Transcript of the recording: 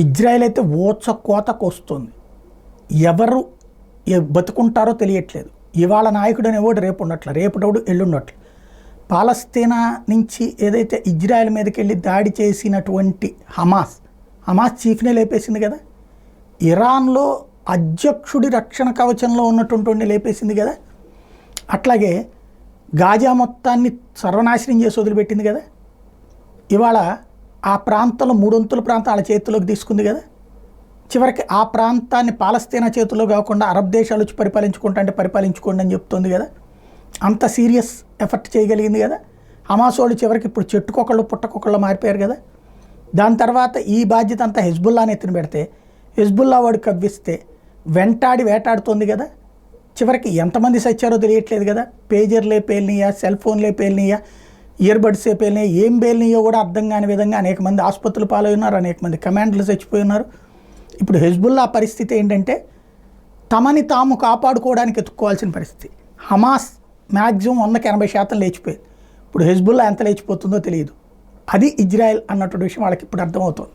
Israel అయితే ఓచ కోతకు వస్తుంది. ఎవరు బతుకుంటారో తెలియట్లేదు. ఇవాళ నాయకుడు అనేవాడు రేపు ఉండట్ల, రేపటోడు ఎల్లుండట్ల. పాలస్తీనా నుంచి ఏదైతే ఇజ్రాయెల్ మీదకి వెళ్ళి దాడి చేసినటువంటి హమాస్ చీఫ్నే లేపేసింది కదా. ఇరాన్లో అధ్యక్షుడి రక్షణ కవచంలో ఉన్నటువంటి లేపేసింది కదా. అట్లాగే గాజా మొత్తాన్ని సర్వనాశనం చేసి వదిలిపెట్టింది కదా. ఇవాళ ఆ ప్రాంతంలో 3/4 ప్రాంతం వాళ్ళ చేతిలోకి తీసుకుంది కదా. చివరికి ఆ ప్రాంతాన్ని పాలస్తీనా చేతుల్లో కాకుండా అరబ్ దేశాలు వచ్చి పరిపాలించుకోండి అని చెప్తుంది కదా. అంత సీరియస్ ఎఫర్ట్ చేయగలిగింది కదా. హమాస్ వాళ్ళు చివరికి ఇప్పుడు చెట్టుకొకళ్ళు పుట్టకొకళ్ళు మారిపోయారు కదా. దాని తర్వాత ఈ బాధ్యత అంతా హెజ్బుల్లాని ఎత్తున పెడితే హెజ్బుల్లా వాడు కవ్విస్తే వేటాడుతోంది కదా. చివరికి ఎంతమంది సచ్చారో తెలియట్లేదు కదా. పేజర్లే పేలినయా, సెల్ ఫోన్లే పేలినయా, ఇయర్బడ్సే పేలినయా, ఏం పేలినయో కూడా అర్థం కాని విధంగా అనేక మంది ఆసుపత్రులు పాలై ఉన్నారు, అనేక మంది కమాండర్లు చచ్చిపోయి ఉన్నారు. ఇప్పుడు హెజ్బుల్లా పరిస్థితి ఏంటంటే తమని తాము కాపాడుకోవడానికి ఎత్తుక్కోవాల్సిన పరిస్థితి. హమాస్ మ్యాక్సిమం 100-80% లేచిపోయింది. ఇప్పుడు హెజ్బుల్లా ఎంత లేచిపోతుందో తెలియదు. అది ఇజ్రాయెల్ అన్నటువంటి విషయం వాళ్ళకి ఇప్పుడు అర్థమవుతుంది.